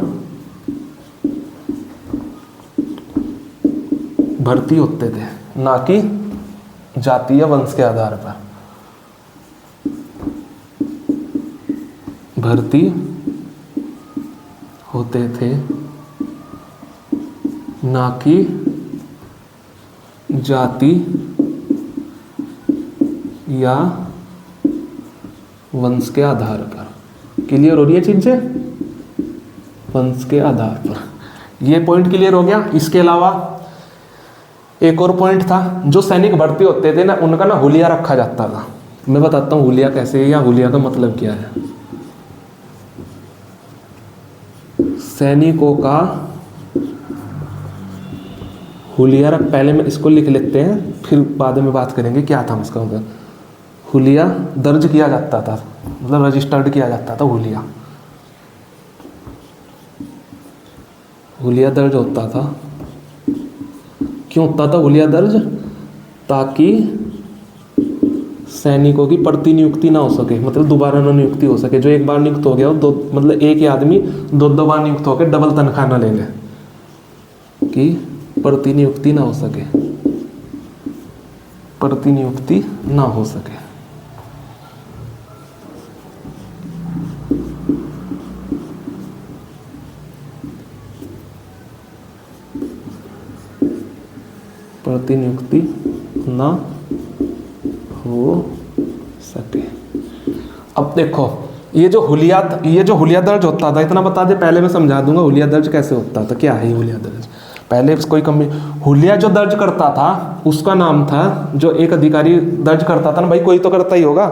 भर्ती होते थे, ना कि जाति या वंश के आधार पर भर्ती होते थे, ना कि जाति या वंश के आधार पर। क्लियर हो रही है चीजें? वंश के आधार पर। ये पॉइंट क्लियर हो गया। इसके अलावा एक और पॉइंट था, जो सैनिक भर्ती होते थे ना, उनका ना हुलिया रखा जाता था। मैं बताता हूँ हुलिया कैसे है या हुलिया का मतलब क्या है। सैनिकों का हुलिया पहले में इसको लिख लेते हैं, फिर बाद में बात करेंगे क्या था इसका मतलब। हुलिया दर्ज किया जाता था, मतलब रजिस्टर्ड किया जाता था हुलिया। हुलिया दर्ज होता था। क्यों होता था हुलिया दर्ज? ताकि सैनिकों की प्रतिनियुक्ति ना हो सके, मतलब दोबारा ना नियुक्ति हो सके। जो एक बार नियुक्त हो गया वो दो, मतलब एक ही आदमी दो बार नियुक्त होकर डबल तनख्वाह ना ले ले, कि प्रतिनियुक्ति ना हो सके, प्रतिनियुक्ति ना हो सके। प्रतिनियुक्ति ना हो सके। अब देखो, ये जो हुलिया दर्ज होता था, इतना बता दे, पहले मैं समझा दूंगा हुलिया दर्ज कैसे होता था। क्या है ये हुलिया दर्ज? पहले कोई कमी, हुलिया जो दर्ज करता था उसका नाम था, जो एक अधिकारी दर्ज करता था ना भाई, कोई तो करता ही होगा,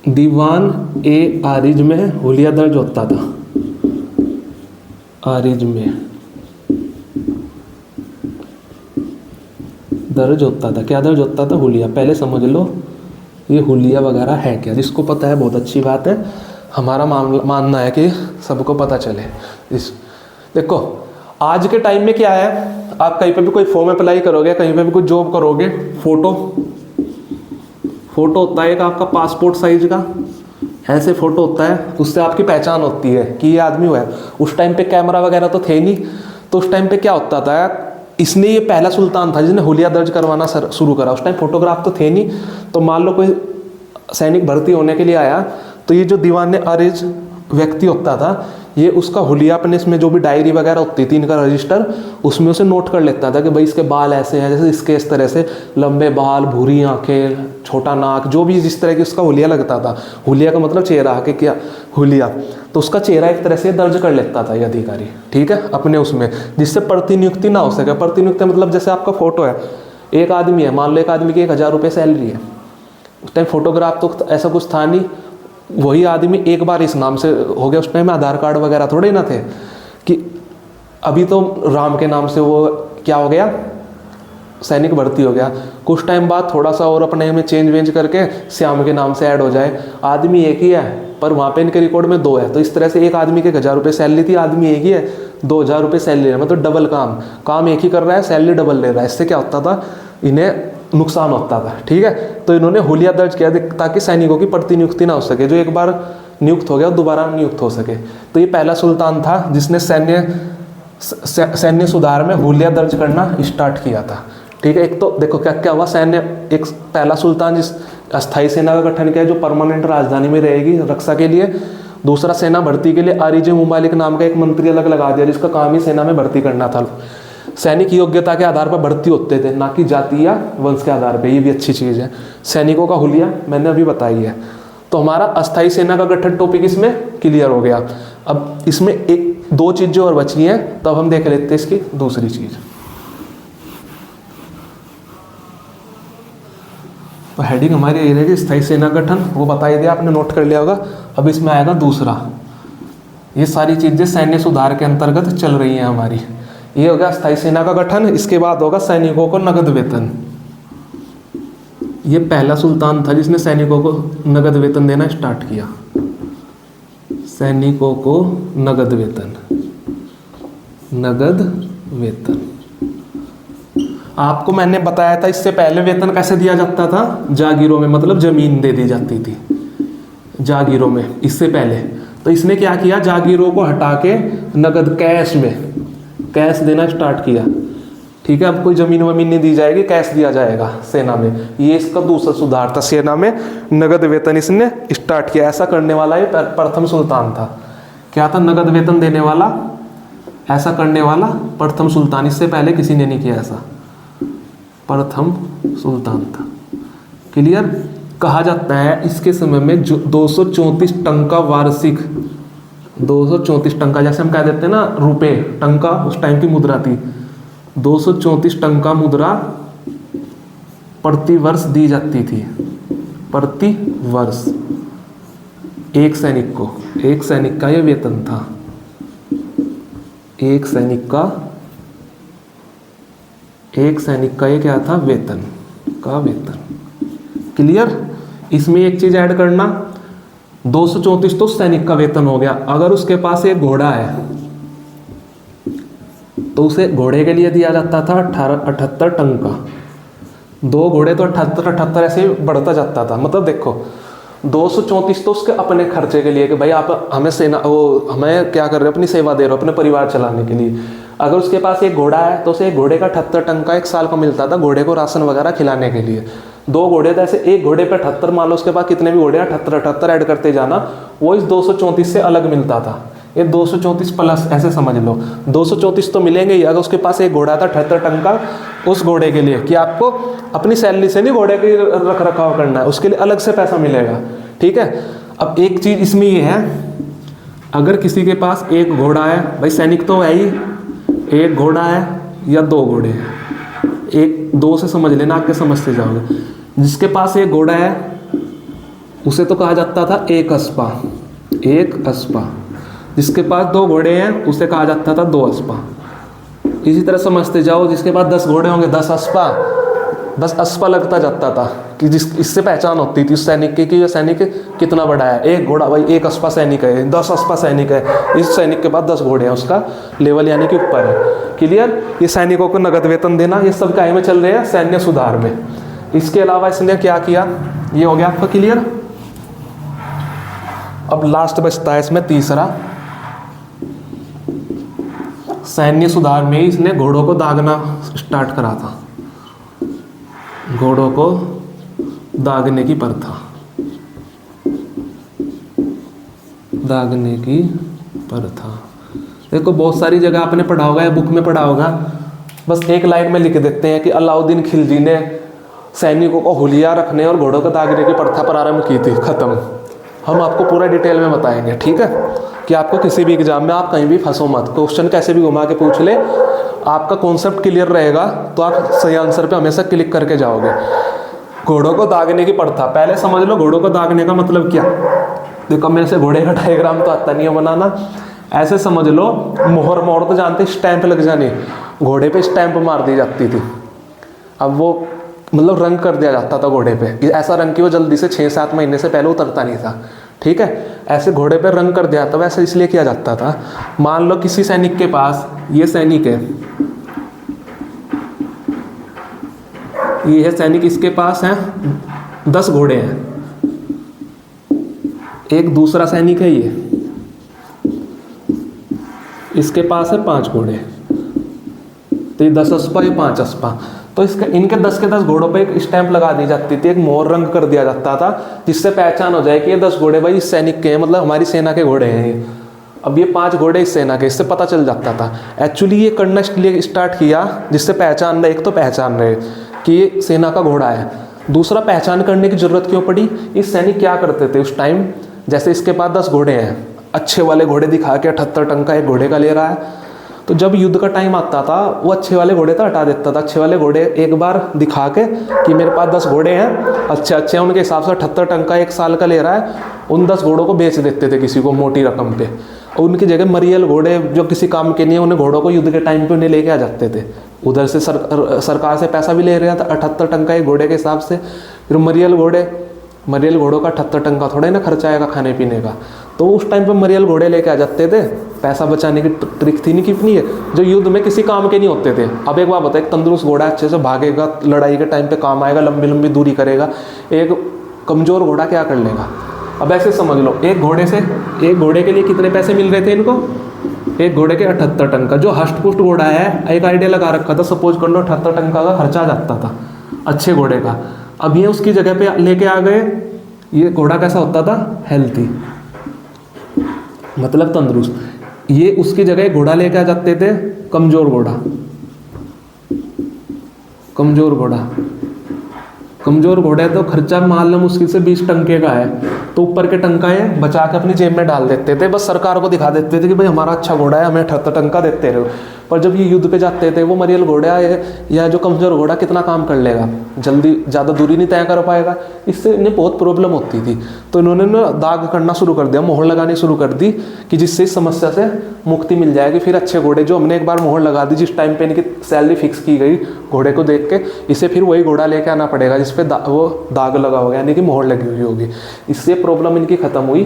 दीवान ए आरिज में हुलिया दर्ज होता था। आरिज में दर्ज होता था। क्या दर्ज होता था? हुलिया। पहले समझ लो ये हुलिया वगैरह है क्या। जिसको पता है बहुत अच्छी बात है, हमारा मानना है कि सबको पता चले। देखो आज के टाइम में क्या है, आप कहीं पे भी कोई फॉर्म अप्लाई करोगे, कहीं पे भी कोई जॉब करोगे, फोटो होता है एक आपका पासपोर्ट साइज का, ऐसे फोटो होता है, उससे आपकी पहचान होती है कि ये आदमी हुआ है। उस टाइम पे कैमरा वगैरह तो थे नहीं, तो उस टाइम पे क्या होता था, इसने ये पहला सुल्तान था जिसने हुलिया दर्ज करवाना शुरू करा। उस टाइम फोटोग्राफ तो थे नहीं, तो मान लो कोई सैनिक भर्ती होने के लिए आया, तो ये जो दीवान आरिज व्यक्ति होता था, ये उसका हुलिया अपने इसमें जो भी डायरी वगैरह होती थी, इनका रजिस्टर, उसमें उसे नोट कर लेता था कि भाई इसके बाल ऐसे हैं, जैसे इसके इस तरह से लंबे बाल, भूरी आंखें, छोटा नाक, जो भी जिस तरह की उसका हुलिया लगता था। हुलिया का मतलब चेहरा के क्या हुलिया, तो उसका चेहरा एक तरह से दर्ज कर लेता था ये अधिकारी, ठीक है, अपने उसमें, जिससे प्रतिनियुक्ति ना हो सके। प्रतिनियुक्ति मतलब जैसे आपका फोटो है, एक आदमी है, मान लो एक आदमी की 1000 रुपये सैलरी है, उस टाइम फोटोग्राफ तो ऐसा कुछ था नहीं, वही आदमी एक बार इस नाम से हो गया। उस टाइम में आधार कार्ड वगैरह थोड़े ना थे, कि अभी तो राम के नाम से वो क्या हो गया, सैनिक भर्ती हो गया, कुछ टाइम बाद थोड़ा सा और अपने में चेंज वेंज करके श्याम के नाम से ऐड हो जाए। आदमी एक ही है पर वहाँ पे इनके रिकॉर्ड में 2 है, तो इस तरह से एक आदमी के 1000 रुपये सैलरी थी, आदमी एक ही है, 2000 रुपये सैलरी है, मतलब डबल काम एक ही कर रहा है, सैलरी डबल ले रहा है। इससे क्या होता था, इन्हें नुकसान होता था। ठीक है, तो इन्होंने हुलिया दर्ज किया ताकि सैनिकों की प्रतिनियुक्ति ना हो सके, जो एक बार नियुक्त हो गया दोबारा नियुक्त हो सके। तो ये पहला सुल्तान था जिसने सैन्य सुधार में हुलिया दर्ज करना स्टार्ट किया था। ठीक है, एक तो देखो क्या क्या हुआ, एक पहला सुल्तान जिस अस्थायी सेना का गठन किया जो परमानेंट राजधानी में रहेगी रक्षा के लिए। दूसरा, सेना भर्ती के लिए आरिजे मुबालिक नाम का एक मंत्री अलग लगा दिया जिसका काम ही सेना में भर्ती करना था। सैनिक योग्यता के आधार पर भर्ती होते थे, ना कि जाति या वंश के आधार पर। ये भी अच्छी चीज़ है। सैनिकों का हुलिया मैंने अभी बताई है। तो हमारा अस्थायी सेना का गठन टॉपिक इसमें क्लियर हो गया। अब इसमें एक दो चीज़ें और बची हैं, तब हम देख लेते हैं इसकी दूसरी चीज़। तो हेडिंग हमारी ये रहेगी स्थायी सेना गठन, वो बताई दिया आपने, नोट कर लिया होगा। अब इसमें आएगा दूसरा, ये सारी चीज़ें सैन्य सुधार के अंतर्गत चल रही हैं हमारी। ये होगा स्थायी सेना का गठन, इसके बाद होगा सैनिकों को नगद वेतन। ये पहला सुल्तान था जिसने सैनिकों को नगद वेतन देना स्टार्ट किया। सैनिकों को नगद वेतन, नगद वेतन। आपको मैंने बताया था इससे पहले वेतन कैसे दिया जाता था, जागीरों में, मतलब जमीन दे दी जाती थी जागीरों में इससे पहले। तो इसने क्या किया, जागीरों को हटा के नगद कैश में कैश देना स्टार्ट किया। ठीक है, अब कोई जमीन वमीन नहीं दी जाएगी, कैश दिया जाएगा सेना में। ये इसका दूसरा सुधार था, सेना में नगद वेतन इसने स्टार्ट किया। ऐसा करने वाला ये प्रथम सुल्तान था। क्या था, नगद वेतन देने वाला, ऐसा करने वाला प्रथम सुल्तान। इससे पहले किसी ने नहीं किया ऐसा, प्रथम सुल्तान था। क्लियर। कहा जाता है इसके समय में 234 टंका वार्षिक, 234 टंका, जैसे हम कह देते हैं ना रुपए, टंका उस टाइम की मुद्रा थी। 234 टंका मुद्रा प्रति वर्ष दी जाती थी, प्रति वर्ष एक सैनिक को। एक सैनिक का यह वेतन था, एक सैनिक का ये क्या था, वेतन का वेतन। क्लियर। इसमें एक चीज ऐड करना, 234 तो सैनिक का वेतन हो गया। अगर उसके पास एक घोड़ा है तो उसे घोड़े के लिए दिया जाता था 78 टंका। दो घोड़े तो 78 ऐसे ही बढ़ता जाता था। मतलब देखो 234 तो उसके अपने खर्चे के लिए कि भाई आप हमें क्या कर रहे हो, अपनी सेवा दे रहे हो, अपने परिवार चलाने के लिए। अगर उसके पास एक घोड़ा है तो उसे एक घोड़े का 78 टंका एक साल का मिलता था, घोड़े को राशन वगैरह खिलाने के लिए। दो घोड़े तो ऐसे, एक घोड़े पे 78, मान लो उसके पास कितने भी घोड़े हैं, 78 ऐड करते जाना, वो इस 234 से अलग मिलता था। ये 234 प्लस ऐसे समझ लो, 234 तो मिलेंगे ही। अगर उसके पास एक घोड़ा था 78 टंका उस घोड़े के लिए, कि आपको अपनी सैलरी से नहीं घोड़े की रख रखाव करना है, उसके लिए अलग से पैसा मिलेगा। ठीक है। अब एक चीज इसमें ये है, अगर किसी के पास एक घोड़ा है, भाई सैनिक तो है ही, एक घोड़ा है या दो घोड़े हैं, एक दो से समझ लेना, आगे समझते जाओगे। जिसके पास एक घोड़ा है उसे तो कहा जाता था एक अस्पा, एक अस्पा। जिसके पास दो घोड़े हैं उसे कहा जाता था 2 अस्पा। इसी तरह समझते जाओ, जिसके पास 10 घोड़े होंगे 10 अस्पा, 10 अस्पा लगता जाता था, कि इससे पहचान होती थी उस सैनिक की कि ये सैनिक कितना बड़ा है। एक घोड़ा, भाई 1 अस्पा सैनिक है, 10 अस्पा सैनिक है, इस सैनिक के पास 10 घोड़े हैं, उसका लेवल यानी कि ऊपर है। क्लियर। ये सैनिकों को नगद वेतन देना, ये सब काय में चल रहे हैं, सैन्य सुधार में। इसके अलावा इसने क्या किया, ये हो गया आपका क्लियर। अब लास्ट बचता है इसमें तीसरा, सैन्य सुधार में इसने घोड़ों को दागना स्टार्ट करा था, घोड़ों को दागने की प्रथा, दागने की प्रथा। देखो बहुत सारी जगह आपने पढ़ा होगा या बुक में पढ़ा होगा, बस एक लाइन में लिख देते हैं कि अलाउद्दीन खिलजी ने सैनिकों को हुलिया रखने और घोड़ों को दागने की प्रथा प्रारंभ की थी, खत्म। हम आपको पूरा डिटेल में बताएंगे, ठीक है, कि आपको किसी भी एग्जाम में आप कहीं भी फंसो मत, क्वेश्चन कैसे भी घुमा के पूछ ले, आपका कॉन्सेप्ट क्लियर रहेगा तो आप सही आंसर पे हमेशा क्लिक करके जाओगे। घोड़ों को दागने की प्रथा, पहले समझ लो घोड़ों को दागने का मतलब क्या। देखो मेरे से घोड़े का डायग्राम तो आता नहीं है बनाना, ऐसे समझ लो, मोहर तो जानते, स्टैंप लग जाने, घोड़े पे स्टैंप मार दी जाती थी। अब वो मतलब रंग कर दिया जाता था घोड़े पे, ऐसा रंग कि वो जल्दी से 6-7 महीने से पहले उतरता नहीं था। ठीक है, ऐसे घोड़े पे रंग कर दिया था, वैसे इसलिए किया जाता था। मान लो किसी सैनिक के पास, ये सैनिक है, ये है सैनिक, इसके पास हैं 10 घोड़े हैं। एक दूसरा सैनिक है ये, इसके पास है 5 घोड़े, तो ये 10 अस्पा, ये 5 अस्पा। तो इसके इनके 10 के 10 घोड़ों पे एक स्टैंप लगा दी जाती थी, एक मोहर रंग कर दिया जाता था, जिससे पहचान हो जाए कि ये 10 घोड़े भाई इस सैनिक के हैं, मतलब हमारी सेना के घोड़े हैं ये। अब ये 5 घोड़े इस सेना के, इससे पता चल जाता था। एक्चुअली ये करना इसलिए स्टार्ट किया जिससे पहचान रहे, एक तो पहचान रहे कि ये सेना का घोड़ा है, दूसरा पहचान करने की जरूरत क्यों पड़ी, इस सैनिक क्या करते थे उस टाइम, जैसे इसके पास 10 घोड़े हैं, अच्छे वाले घोड़े दिखा के 78 टन का एक घोड़े का ले रहा है, तो जब युद्ध का टाइम आता था वो अच्छे वाले घोड़े तो हटा देता था। अच्छे वाले घोड़े एक बार दिखा के कि मेरे पास 10 घोड़े हैं, अच्छे उनके हिसाब से 78 टन का 1 साल का ले रहा है, उन 10 घोड़ों को बेच देते थे किसी को मोटी रकम पे, और उनकी जगह मरियल घोड़े जो किसी काम के नहीं है, उन्हें घोड़ों को युद्ध के टाइम पे उन्हें लेके आ जाते थे। उधर से सरकार से पैसा भी ले रहा था 78 टन का एक घोड़े के हिसाब से। फिर मरियल घोड़ों का 78 टन का थोड़ा ही ना खर्चा आएगा खाने पीने का, तो उस टाइम पे मरियल घोड़े लेके आ जाते थे। पैसा बचाने की ट्रिक थी नहीं कितनी है, जो युद्ध में किसी काम के नहीं होते थे। अब एक बात बताए, एक तंदुरुस्त घोड़ा अच्छे से भागेगा, लड़ाई के टाइम पे काम आएगा, लंबी लंबी दूरी करेगा, एक कमज़ोर घोड़ा क्या कर लेगा। अब ऐसे समझ लो, एक घोड़े के लिए कितने पैसे मिल रहे थे इनको, एक घोड़े के 78 टन का। जो हष्ट पुष्ट घोड़ा है, एक आइडिया लगा रखा था, सपोज कर लो 78 टन का खर्चा जाता था अच्छे घोड़े का। अब ये उसकी जगह पे लेके आ गए, ये घोड़ा कैसा होता था, हेल्थी, मतलब तंदुरुस्त। ये उसकी जगह घोड़ा लेके आ जाते थे कमजोर घोड़ा। कमजोर घोड़े तो खर्चा मान लो मुश्किल से 20 टंके का है, तो ऊपर के टंकाए बचा के अपनी जेब में डाल देते थे, बस सरकार को दिखा देते थे कि भाई हमारा अच्छा घोड़ा है, हमें 78 टंका देते रहो। पर जब ये युद्ध पे जाते थे, वो मरियल घोड़ा या जो कमजोर घोड़ा कितना काम कर लेगा, जल्दी ज़्यादा दूरी नहीं तय कर पाएगा, इससे इन्हें बहुत प्रॉब्लम होती थी। तो इन्होंने ना दाग करना शुरू कर दिया, मोहर लगानी शुरू कर दी, कि जिससे इस समस्या से मुक्ति मिल जाएगी। फिर अच्छे घोड़े जो हमने एक बार मोहर लगा दी, जिस टाइम पे इनकी सैलरी फिक्स की गई घोड़े को देख के, इसे फिर वही घोड़ा लेके आना पड़ेगा जिस पे वो दाग लगा होगा, यानी कि मोहर लगी हुई होगी। इससे प्रॉब्लम इनकी खत्म हुई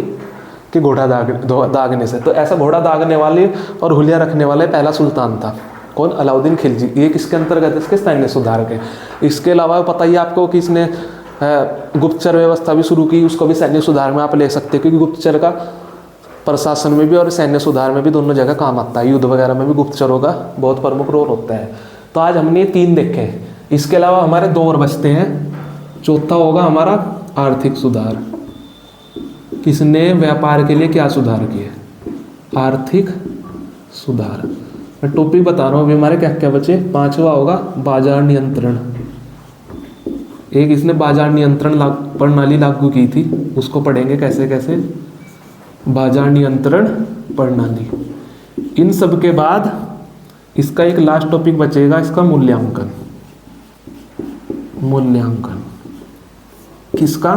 कि घोड़ा दागने से। तो ऐसा घोड़ा दागने वाले और हुलिया रखने वाले पहला सुल्तान था कौन, अलाउद्दीन खिलजी। ये किसके अंतर्गत है, इसके सैन्य सुधार के। इसके अलावा पता ही आपको कि इसने गुप्तचर व्यवस्था भी शुरू की, उसको भी सैन्य सुधार में आप ले सकते हैं, क्योंकि गुप्तचर का प्रशासन में भी और सैन्य सुधार में भी दोनों जगह काम आता है। युद्ध वगैरह में भी गुप्तचरों का बहुत प्रमुख रोल होता है। तो आज हमने 3 देखे, इसके अलावा हमारे 2 और बचते हैं। चौथा होगा हमारा आर्थिक सुधार। किसने व्यापार के लिए क्या सुधार किए, आर्थिक सुधार। मैं टॉपिक बता रहा हूँ अभी हमारे क्या क्या बचे। 5वां होगा बाजार नियंत्रण। एक इसने बाजार नियंत्रण प्रणाली लागू की थी, उसको पढ़ेंगे कैसे कैसे, बाजार नियंत्रण प्रणाली। इन सब के बाद इसका एक लास्ट टॉपिक बचेगा, इसका मूल्यांकन। किसका,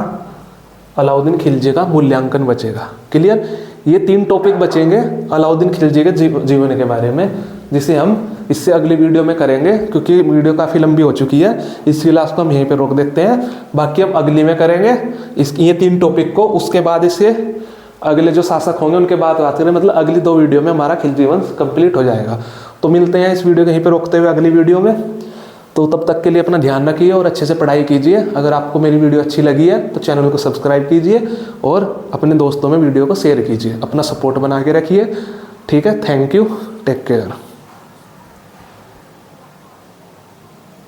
अलाउद्दीन खिलजी का मूल्यांकन बचेगा। क्लियर। ये 3 टॉपिक बचेंगे अलाउद्दीन खिलजी के जीवन के बारे में, जिसे हम इससे अगली वीडियो में करेंगे, क्योंकि वीडियो काफ़ी लंबी हो चुकी है। इस क्लास को हम यहीं पे रोक देते हैं, बाकी हम अगली में करेंगे ये 3 टॉपिक को। उसके बाद इसके अगले जो शासक होंगे उनके बाद बात करें, मतलब अगली 2 वीडियो में हमारा खिलजी वंश कंप्लीट हो जाएगा। तो मिलते हैं इस वीडियो को यहीं पे रोकते हुए अगली वीडियो में। तो तब तक के लिए अपना ध्यान रखिए और अच्छे से पढ़ाई कीजिए। अगर आपको मेरी वीडियो अच्छी लगी है तो चैनल को सब्सक्राइब कीजिए और अपने दोस्तों में वीडियो को शेयर कीजिए। अपना सपोर्ट बना के रखिए। ठीक है, थैंक यू, टेक केयर।